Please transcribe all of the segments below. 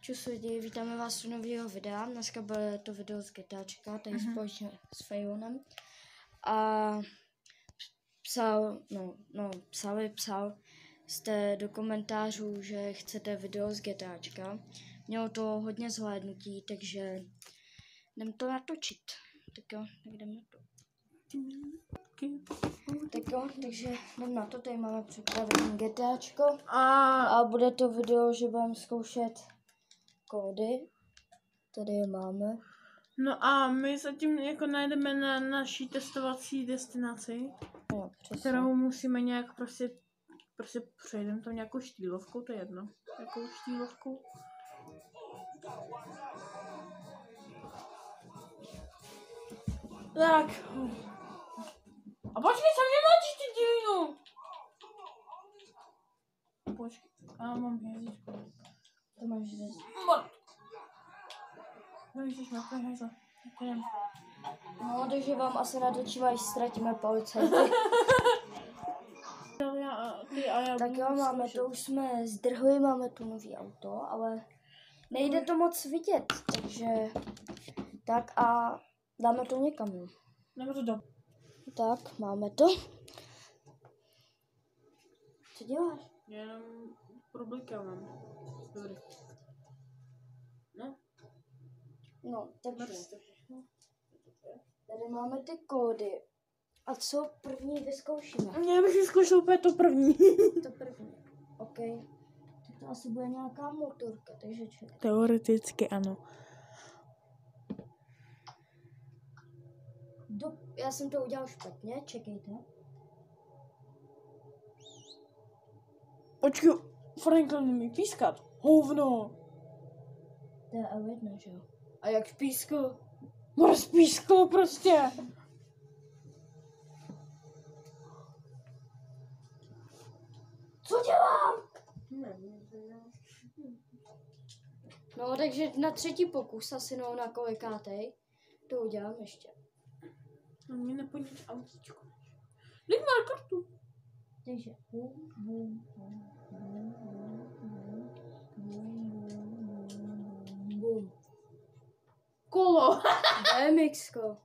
Čus lidi, vítáme vás u nového videa. Dneska bude to video z GTAčka, tady společně s Fajonem. A psal jste do komentářů, že chcete video z GTAčka. Mělo to hodně zhlédnutí, takže jdem to natočit. Tak jo, tak jdem na to. Tak jo, takže jdem na to, tady máme připravený GTAčko. A bude to video, že budeme zkoušet kódy. Tady je máme. No a my zatím jako najdeme na naší testovací destinaci, Jo, kterou musíme nějak prostě přejdeme to nějakou štílovkou, to je jedno. Jakou štílovkou? Tak. A počkej, co mě máš ty divinu? Počkej, a mám hvězdičku. To máš říct. No ježiš, to je hezlo. No, takže vám asi natočíme, až ztratíme policajty. Tak jo, máme to, už jsme zdrhli, máme tu nový auto, ale nejde to moc vidět, takže tak a dáme to někam. Dáme to do. Tak, máme to. Co děláš? Jenom problikám. Dobrý. No. No, takže tady máme ty kódy. A co první vyzkoušíme? Já bych si zkoušel úplně to první. To první. OK. Tak to asi bude nějaká motorka, takže čekaj. Teoreticky ano. Já jsem to udělal špatně, čekejte. Počkej, Franklin mi pískat. Hovno. To je L1, že jo? A jak pískl? Mars pískl prostě. Co dělám? No, takže na třetí pokus, asi no na kolikátej, to udělám ještě. No mě nepodíš autíčko. Dej má kartu. Takže bum. Kolo. BMXko.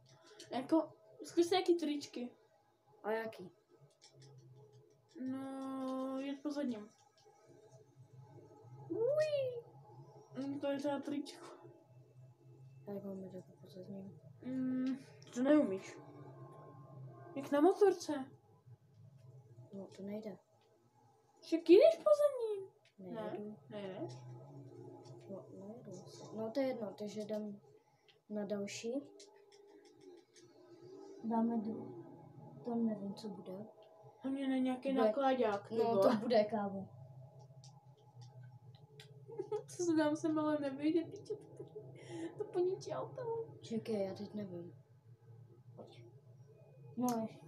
Jako, zkus nějaký tričky. A jaký? No, jet po zadním. To je teda tričko. Jak máme to po zadním? To neumíš. Jak na motorce. No, to nejde. Však jdeš po zadním. Nejdu. Ne. No, nejdu. No, to je jedno, takže jdem na další. Dáme to nevím, co bude. Hlavně na nějaký nákladák. No, to bude, kámo. Co se dám sem ale nevyjde, to poničí auto. Čekej, já teď nevím. Pojď. No, ještě.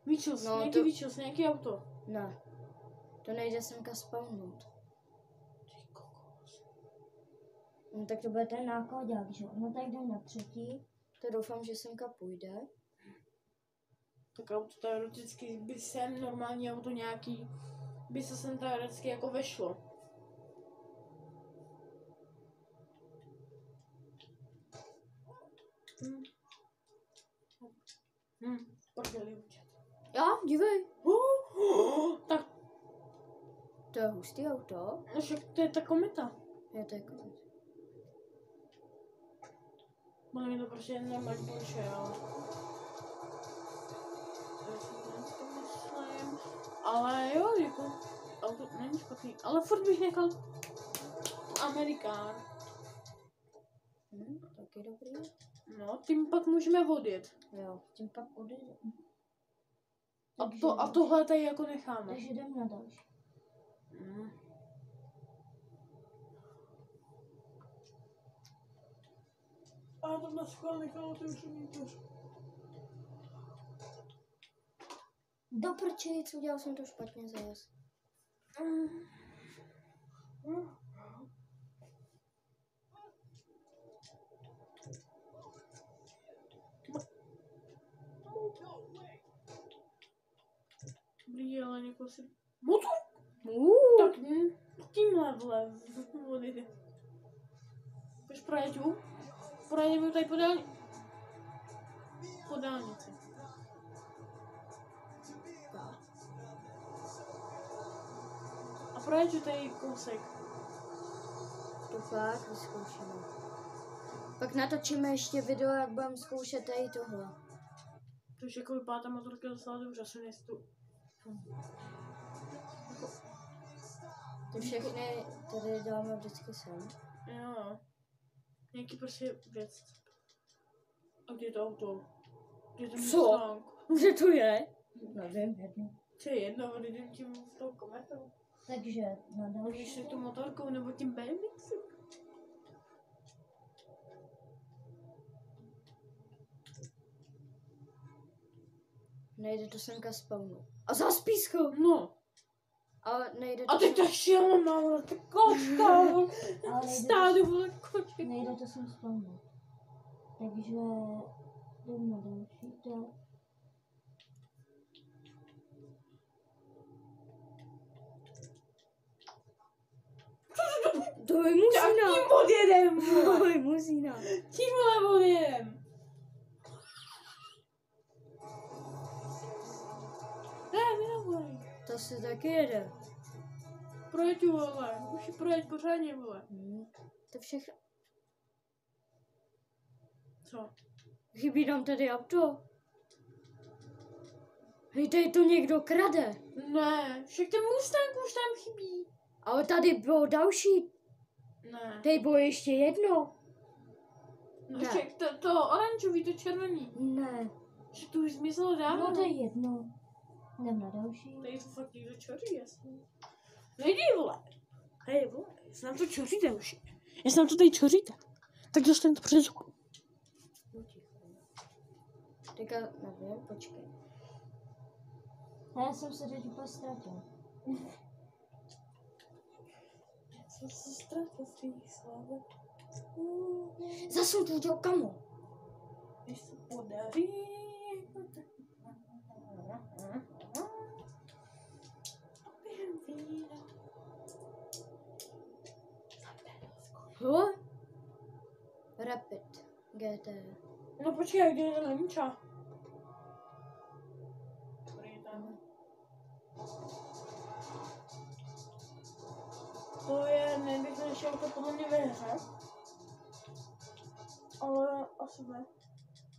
Výčos, No, nějaký to... výčos, nějaký auto. Ne, to nejde semka spawnout. No, tak to bude ten nákladák, že jo? No, tak jdem na třetí. To doufám, že semka půjde. Tak auto teoreticky by sem normální auto nějaký, by se sem teoreticky jako vešlo. Prdeli učet. Jo, dívej. Tak. To je hustý auto. No však to je ta kometa. Je to jako... Podle mě to prostě nemají больше, ale... Ale jo, jako... Auto není špatný, ale furt bych nechal... Amerikán. Taky dobrý. No, tím pak můžeme odjet. Jo, tím pak odjedeme. A tohle tady jako necháme. Takže jdem na další. A to na schvál nechala ty už umítaš. Do prčic, udělal jsem to špatně zajez. vole, někoho si... Motor! Tak tímhle, vole, odjede. Půjdeš projedu? Projedeme tady po dálnici. A projedu tady kousek. To fakt vyzkoušíme. Pak natočíme ještě video, jak budeme zkoušet tady tohle. Takže jako vypadá ta motorka docela dobře, asi nejstu. Ty všechny tady dáme vždycky sem. Jo. Nějaký prostě věc. A kde je to auto? Kde je ten Co? Mustang? Kde to je? Nevím, jedno. Co je jedno, jdem tím v toho kometu. Takže na Můžeš další. si tu motorkou nebo tím BMXem. Nejde to semka spawnu. A zas písku! No. Ale nejde to A teď to šilma, vole, ta kočka, vole. Ale Stádu, vole, koček. nejde to sem spawnu. Takže jdem na další. To je musína. Tím odjedem, vole. To je musína. Tímhle odjedem. Ne, vole. To se taky jede. Projeď, vole. Už ji projeď pořádně, vole. To všechno. Co? Chybí nám tady auto. Hej, tady to někdo krade. Ne, však ten Mustang už tam chybí. Ale tady bylo další. Ne. Tady bylo ještě jedno. No, Ne. však to oranžový, to červený. Ne. Že to už zmizelo dávno. No to je jedno. Jdem na další. Tady to fakt někdo čoří, jasně. Nejdi, vole. Hej, vole, jestli nám to čoříte už. Jestli nám to tady čoříte, tak dostaň to přes ruku. Teďka nevím, počkej. Já jsem se teď úplně ztratil. Já jsem se ztratil v těch slovech. Zase jsem to udělal, kamo. Když se podaří... Ho? Rapid. GT. No počkej, kde je ten Lemča? To je nejrychlejší auto podle mě ve hře. Ale asi ne.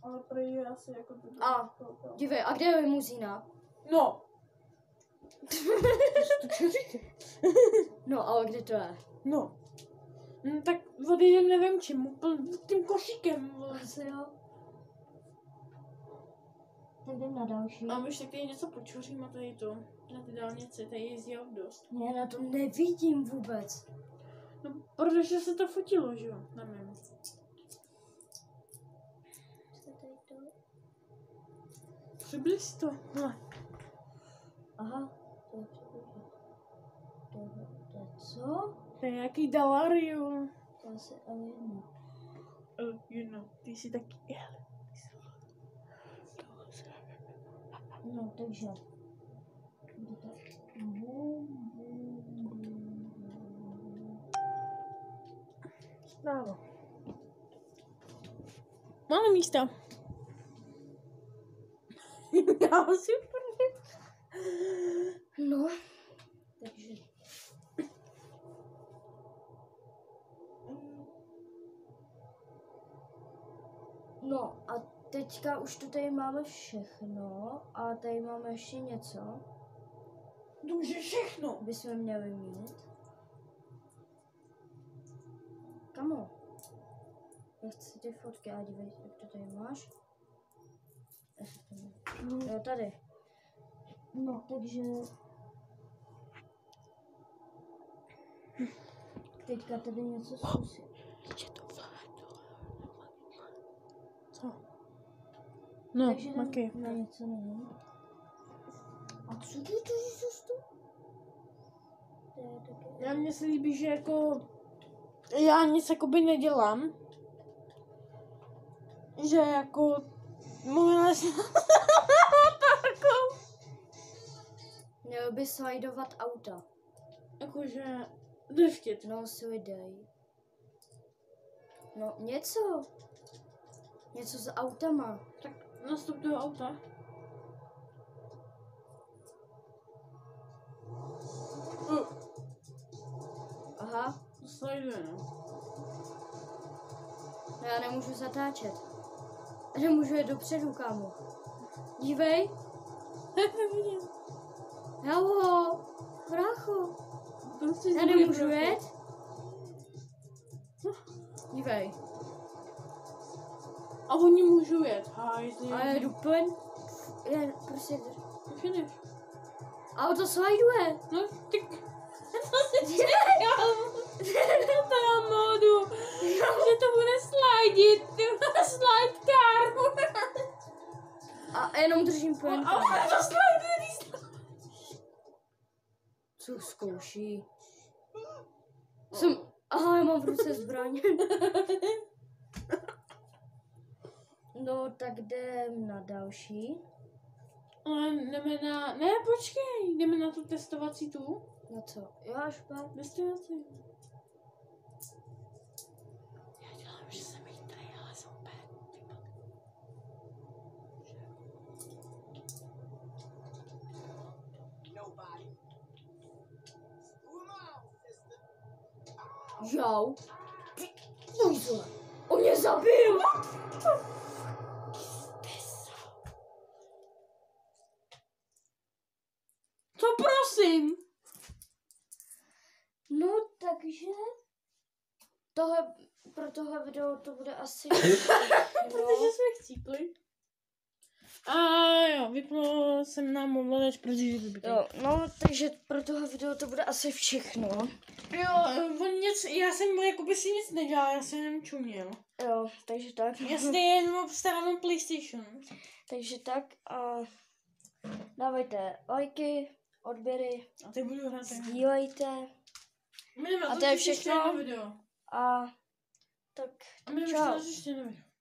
Ale prý je asi jako... A, dívej, a kde je limuzína? No! to čeříte? No, ale kde to je? No. Tak odjedem nevím čím, tím košíkem. Vole. Asi jo. Tak jdem na další. A my tady něco počuřím a tady to. Na ty dálnici, tady jezdí dost. Já na to nevidím vůbec. No, protože se to fotilo, že jo, na mém. Přibliž to. No. Aha, to je přibližně. To je co? To je nějaký Dalario. To je asi L1. Jedno, ty jsi taky... No, takže. Kde to? Bravo. Máme místo. Já si No, takže. No a teďka už tu tady máme všechno a tady máme ještě něco. To už je všechno. Bychom měli mít. Kamo? Já chci ty fotky a dívej, jak to tady máš. Jo, tady. No, takže... Teďka tady něco zkusím. Co? No, Takže maky. na něco nevím. A co to je to? To je taky... Já mně se líbí, že jako... Já nic jakoby nedělám. Že jako... Mluvila jsem... Měl by slajdovat auta. Jakože driftit. No, slidej. No, něco. Něco s autama. Tak nastup toho auta. Aha. Sliduje, no. No, já nemůžu zatáčet. Nemůžu jít dopředu, kámo. Dívej. Halo. Brácho. Prostě Já nemůžu jet. Dívej. A oni můžou jet. Hajzli. A jedu plyn. Je, prostě drž. Jak jedeš? Auto slajduje. No, ty... To se čekám. To já modu. Že to bude slidit. Ty bude slide car. A jenom držím plyn. A ono to sliduje. Co zkouší? Aha, já mám v ruce zbraň. No, tak jdem na další. Ale jdeme na... Ne, počkej. Jdeme na tu testovací tu. No co? Jo, až pak. Destinaci. Já dělám, že jsem chytrý, ale jsem úplně... Jau. Bože, on mě zabil. Co prosím? No, takže... Pro tohle video to bude asi... Protože jsme chcípli. A jo, vypnul jsem nám ovladač, protože vypnul. Jo, no, takže pro tohle video to bude asi všechno. Jo, on nic, já jsem jakoby si nic nedělal, já jsem jenom čuměl. Jo, takže tak. Já si jenom starám PlayStation. Takže tak a dávajte lajky, odběry, A teď budu hrát. sdílejte A to je všechno. Video. a tak A my čau. ještě na video.